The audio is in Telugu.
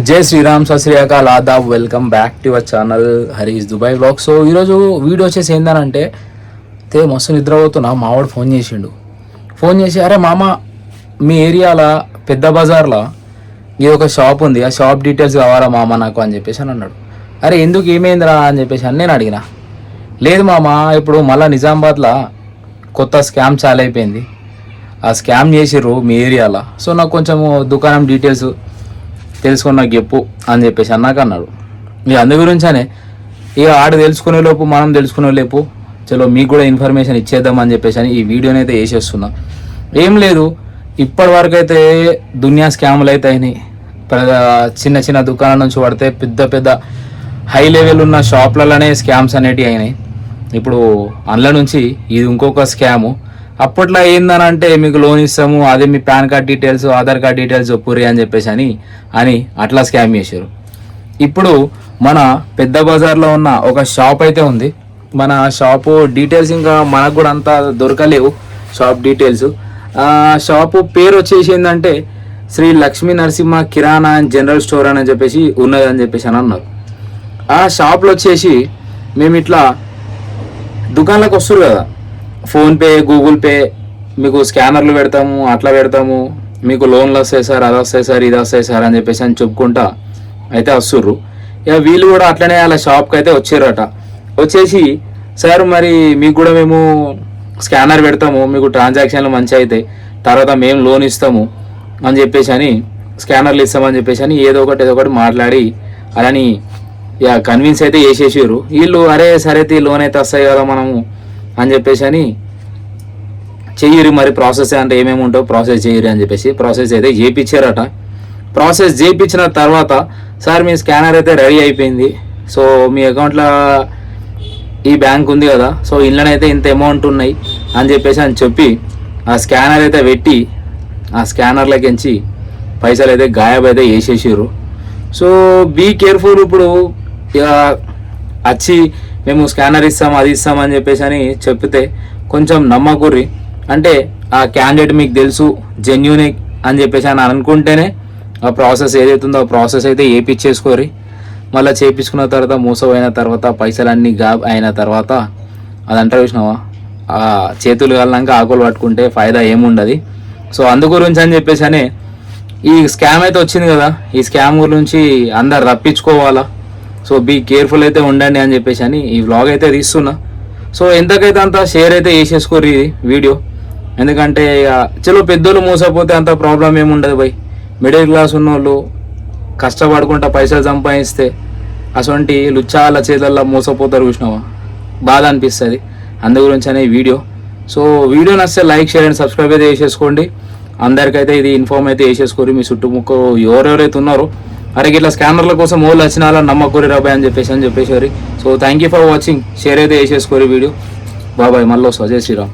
జై శ్రీరామ్, సత్ శ్రీ అకాల్, ఆదాబ్. Welcome back to our channel Harish Dubai vlog. So ఈరోజు వీడియో వచ్చేసి ఏందనంటే మస్తు నిద్రపోతున్నా. మావాడు ఫోన్ చేసి అరే మామ, మీ ఏరియాలో పెద్ద బజార్లో ఇది ఒక షాప్ ఉంది, ఆ షాప్ డీటెయిల్స్ కావాలా మామ నాకు అని చెప్పేసి అని అన్నాడు. అరే ఎందుకు ఏమైందిరా అని చెప్పేసి అని నేను అడిగిన. లేదు మామ, ఇప్పుడు మళ్ళీ నిజామాబాద్లో కొత్త స్కామ్ చాలా అయిపోయింది, ఆ స్కామ్ చేసిర్రు మీ ఏరియాలో. సో నాకు కొంచెము దుకాణం డీటెయిల్స్ తెలుసుకుని నాకు చెప్పు అని చెప్పేసి అన్నాక అన్నాడు. ఇక అందు గురించనే ఇక ఆడు తెలుసుకునే లోపు మనం తెలుసుకునే లోపు చలో మీకు కూడా ఇన్ఫర్మేషన్ ఇచ్చేద్దామని చెప్పేసి అని ఈ వీడియోని అయితే వేసేస్తున్నా. ఏం లేదు, ఇప్పటి వరకు అయితే దునియా స్కాములు అయితే అయినాయి. చిన్న చిన్న దుకాణం నుంచి పడితే పెద్ద పెద్ద హై లెవెల్ ఉన్న షాప్లలోనే స్కామ్స్ అనేటివి అయినాయి. ఇప్పుడు అందులో నుంచి ఇది ఇంకొక స్కాము. అప్పట్లో ఏందనంటే మీకు లోన్ ఇస్తాము, అదే మీ PAN card details, Aadhaar card details ఒప్పురి అని చెప్పేసి అని అట్లా స్కామ్ చేశారు. ఇప్పుడు మన పెద్ద బజార్లో ఉన్న ఒక షాప్ అయితే ఉంది. మన షాపు డీటెయిల్స్ ఇంకా మనకు కూడా అంతా దొరకలేవు షాప్ డీటెయిల్స్. షాపు పేరు వచ్చేసి ఏంటంటే శ్రీ లక్ష్మీ నరసింహ కిరాణా అండ్ జనరల్ స్టోర్ అని చెప్పేసి ఉన్నదని చెప్పేసి అని అన్నారు. ఆ షాప్లో వచ్చేసి మేము ఇట్లా దుకాణాలకు వస్తారు కదా, ఫోన్పే, గూగుల్ పే, మీకు స్కానర్లు పెడతాము, అట్లా పెడతాము, మీకు లోన్లు వస్తాయి సార్, అది వస్తాయి సార్, ఇది వస్తాయి సార్ అని చెప్పేసి అని చెప్పుకుంటా అయితే వస్తుర్రు. ఇక వీళ్ళు కూడా అట్లనే అలా షాప్కి అయితే వచ్చారట. వచ్చేసి సార్ మరి మీకు కూడా మేము స్కానర్ పెడతాము, మీకు ట్రాన్సాక్షన్లు మంచిగా అవుతాయి, తర్వాత మేము లోన్ ఇస్తాము అని చెప్పేసి అని, స్కానర్లు ఇస్తామని చెప్పేసి అని ఏదో ఒకటి మాట్లాడి అలాని ఇక కన్విన్స్ అయితే చేసేసారు. వీళ్ళు అరే సరే లోన్ అయితే వస్తాయి కదా మనము అని చెప్పేసి అని చెయ్యరు, మరి ప్రాసెస్ అంటే ఏమేమి ఉంటావు ప్రాసెస్ చేయరు అని చెప్పేసి ప్రాసెస్ అయితే చేయించారట. ప్రాసెస్ చేయించిన తర్వాత సార్ మీ స్కానర్ అయితే రెడీ అయిపోయింది, సో మీ అకౌంట్లో ఈ బ్యాంక్ ఉంది కదా, సో ఇంట్లోనైతే ఇంత అమౌంట్ ఉన్నాయి అని చెప్పేసి అని చెప్పి ఆ స్కానర్ అయితే పెట్టి ఆ స్కానర్లకించి పైసలు అయితే గాయబ్ అయితే వేసేసారు. So be careful. ఇప్పుడు ఇక వచ్చి మేము స్కానర్ ఇస్తాం, అది ఇస్తాం అని చెప్పేసి అని చెప్తే కొంచెం నమ్మకుర్రి. అంటే ఆ క్యాండిడేట్ మీకు తెలుసు జెన్యూన్ అని చెప్పేసి అని అనుకుంటేనే ఆ ప్రాసెస్ ఏదైతుందో ఆ ప్రాసెస్ అయితే చేయించేసుకోరి. మళ్ళీ చేయించుకున్న తర్వాత మోసపోయిన తర్వాత పైసలన్నీ గాబ్ అయిన తర్వాత అదంతా చూసినావా, ఆ చేతులు కాలినాక ఆకులు పట్టుకుంటే ఫైదా ఏముండదు. సో అందు గురించి అని చెప్పేసి అని ఈ స్కామ్ అయితే వచ్చింది కదా, ఈ స్కామ్ గురించి అందరు రప్పించుకోవాలా. సో బీ కేర్ఫుల్ అయితే ఉండండి అని చెప్పేసి అని ఈ వ్లాగ్ అయితే తీస్తున్నా. సో ఎంతకైతే అంత షేర్ అయితే చేసేసుకోరు ఈ వీడియో, ఎందుకంటే చలో పెద్దోళ్ళు మోసపోతే అంత ప్రాబ్లం ఏముండదు బై. మిడిల్ క్లాస్ ఉన్నోళ్ళు కష్టపడుకుంటా పైసలు సంపాదిస్తే అటువంటి లుచ్చాల చేతుల్లో మోసపోతారు చూసినావా, బాధ అనిపిస్తుంది. అందు గురించి అనే వీడియో. సో వీడియో నచ్చితే లైక్, షేర్ అండ్ సబ్స్క్రైబ్ అయితే చేసేసుకోండి. అందరికైతే ఇది ఇన్ఫార్మ్ అయితే చేసేసుకోరు. మీ చుట్టుముక్క ఎవరెవరైతే ఉన్నారో అరే ఇట్లా స్కానర్ల కోసం ఓళ్ళు వచ్చిన అలా నమ్మకూరి రాబాయ్ అని చెప్పేసి. So thank you for watching. Share అయితే చేసేసుకోరు వీడియో. బాబాయ్, మళ్ళీ వస్తా. జై శ్రీరామ్.